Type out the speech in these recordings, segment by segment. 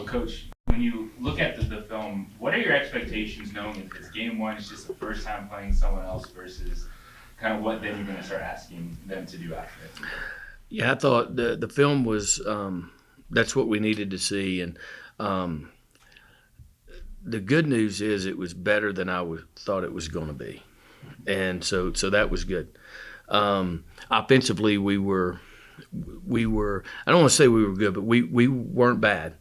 Coach, when you look at the film, what are your expectations knowing that this game one is just the first time playing someone else versus kind of what then you're going to start asking them to do after it? Yeah, I thought the film was that's what we needed to see, and the good news is it was better than I thought it was going to be, and so that was good. Offensively, we were I don't want to say we were good, but we weren't bad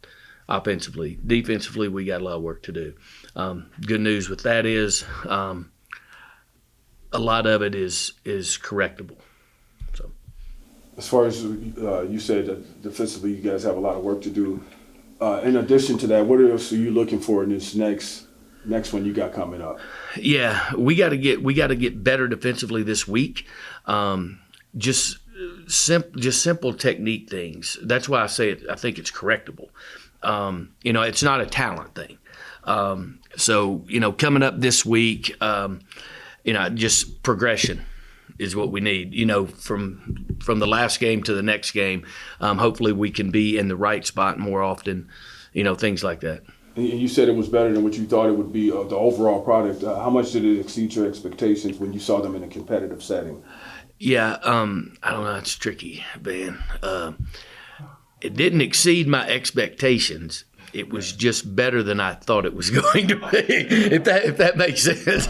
offensively. Defensively, we got a lot of work to do. Good news with that is a lot of it is correctable. So, as far as you said that defensively, you guys have a lot of work to do. In addition to that, what else are you looking for in this next one you got coming up? Yeah, we got to get better defensively this week. Just simple technique things. That's why I say it. I think it's correctable. It's not a talent thing. So coming up this week, just progression is what we need. From the last game to the next game, hopefully we can be in the right spot more often. Things like that. And you said it was better than what you thought it would be, the overall product. How much did it exceed your expectations when you saw them in a competitive setting? Yeah, I don't know. It's tricky, man. It didn't exceed my expectations. It was just better than I thought it was going to be, if that makes sense.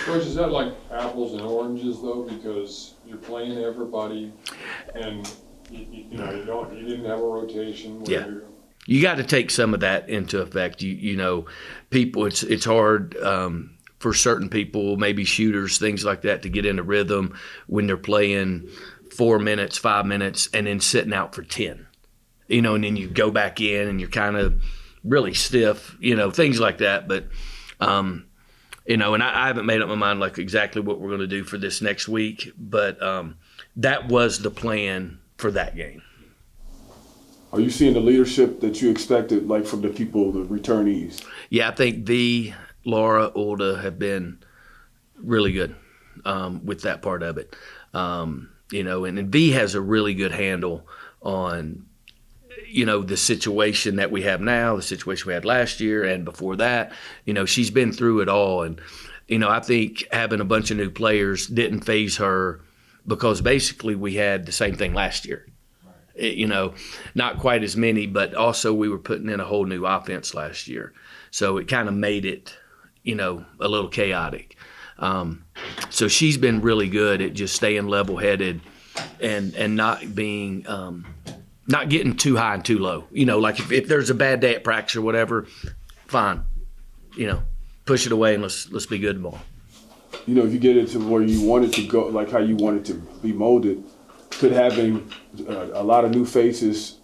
Coach, is that like apples and oranges, though? Because you're playing everybody, and you didn't have a rotation. Yeah. You got to take some of that into effect. People, it's hard for certain people, maybe shooters, things like that, to get into rhythm when they're playing 4 minutes, 5 minutes, and then sitting out for 10. And then you go back in and you're kind of really stiff, things like that. But, and I haven't made up my mind like exactly what we're going to do for this next week, but that was the plan for that game. Are you seeing the leadership that you expected, like from the people, the returnees? Yeah, I think Laura, Ulda have been really good with that part of it. And V has a really good handle on, the situation that we have now, the situation we had last year and before that. She's been through it all. And, I think having a bunch of new players didn't faze her because basically we had the same thing last year. Not quite as many, but also we were putting in a whole new offense last year. So it kind of made it, a little chaotic. So she's been really good at just staying level-headed and not being not getting too high and too low. Like if there's a bad day at practice or whatever, fine. Push it away and let's be good tomorrow. If you get it to where you want it to go, like how you want it to be molded, could having a lot of new faces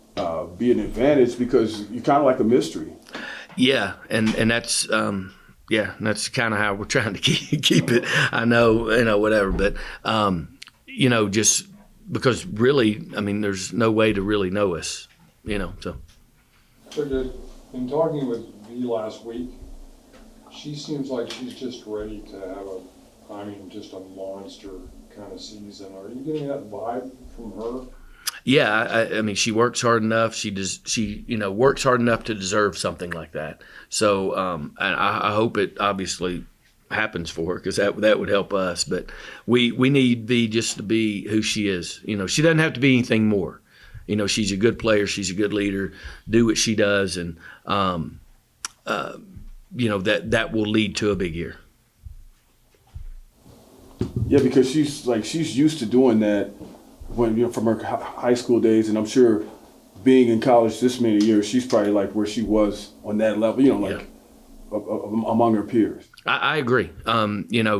be an advantage because you're kind of like a mystery. Yeah, and that's that's kind of how we're trying to keep it. I know, whatever, but just because really, there's no way to really know us, So in talking with V last week, she seems like she's just ready to have just a monster kind of season. Are you getting that vibe from her? Yeah, she works hard enough. She works hard enough to deserve something like that. So, and I hope it obviously happens for her because that would help us. But we need V just to be who she is. She doesn't have to be anything more. She's a good player. She's a good leader. Do what she does, and that will lead to a big year. Yeah, because she's used to doing that when from her high school days, and I'm sure being in college this many years, she's probably like where she was on that level, among her peers. I agree.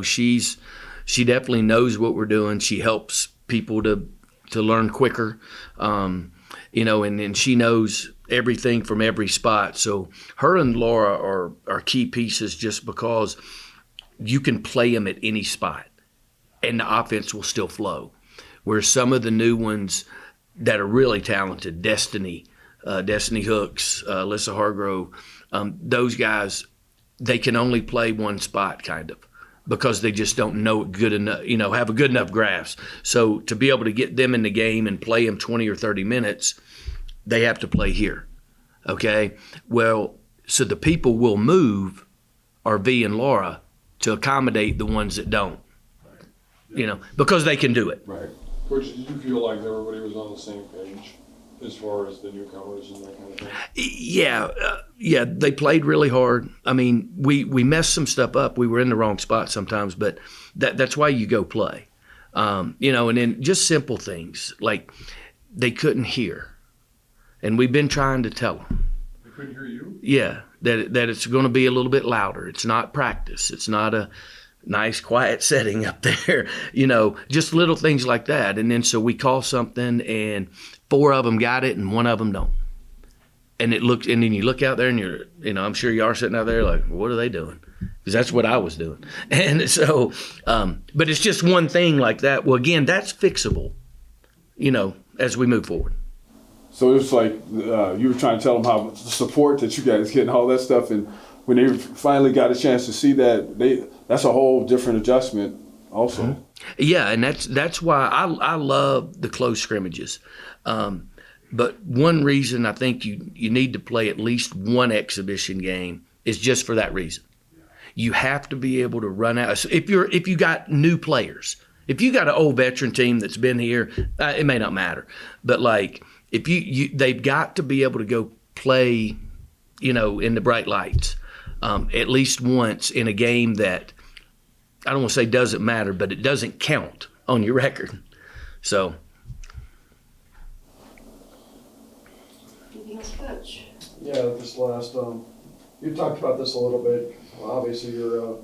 She definitely knows what we're doing. She helps people to learn quicker, and then she knows everything from every spot. So her and Laura are key pieces just because you can play them at any spot and the offense will still flow. Where some of the new ones that are really talented, Destiny Hooks, Alyssa Hargrove, those guys, they can only play one spot kind of because they just don't know it good enough, have a good enough grasp. So to be able to get them in the game and play them 20 or 30 minutes, they have to play here. Okay? Well, so the people will move RV and Laura to accommodate the ones that don't. You know, because they can do it. Right. Coach, did you feel like everybody was on the same page as far as the newcomers and that kind of thing? Yeah, they played really hard. I mean, we messed some stuff up. We were in the wrong spot sometimes, but that's why you go play. You know, and then just simple things like they couldn't hear, and we've been trying to tell them. They couldn't hear you? Yeah, that it's going to be a little bit louder. It's not practice. It's not a nice quiet setting up there. You know, just little things like that. And then so we call something, and 4 of them got it, and 1 of them don't. And it looked, and then you look out there, and I'm sure you are sitting out there like, what are they doing? Because that's what I was doing. And so, but it's just one thing like that. Well, again, that's fixable, you know, as we move forward. So it's like you were trying to tell them how the support that you guys get and all that stuff, and when they finally got a chance to see that, that's a whole different adjustment also. Mm-hmm. Yeah, and that's why I love the close scrimmages. But one reason I think you need to play at least one exhibition game is just for that reason. You have to be able to run out. So if you got new players, if you got an old veteran team that's been here, it may not matter. But like if they've got to be able to go play, you know, in the bright lights at least once in a game that I don't want to say doesn't matter, but it doesn't count on your record. So. Anything else, Coach? Yeah, this last, you talked about this a little bit. Well, obviously, your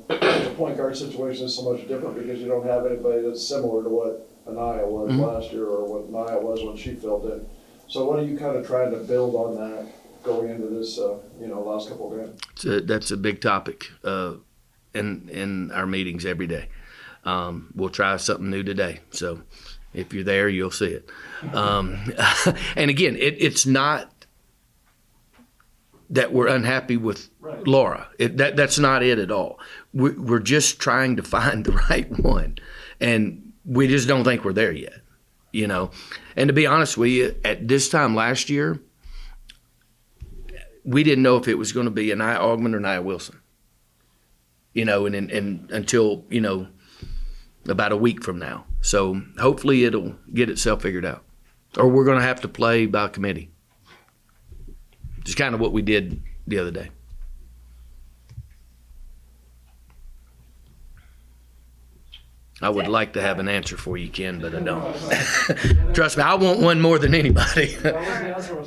point guard situation is so much different because you don't have anybody that's similar to what Anaya was last year or what Naya was when she filled in. So what are you kind of trying to build on that going into this, last couple of games? That's a big topic in our meetings every day. We'll try something new today. So if you're there, you'll see it. And again, it's not that we're unhappy with Laura. That's not it at all. We're just trying to find the right one. And we just don't think we're there yet, you know. And to be honest with you, at this time last year, we didn't know if it was going to be Anaya Augmon or Nia Wilson, you know, and until, you know, about a week from now. So hopefully it'll get itself figured out. Or we're going to have to play by committee. It's kind of what we did the other day. I would like to have an answer for you, Ken, but I don't. Trust me, I want one more than anybody. The answer was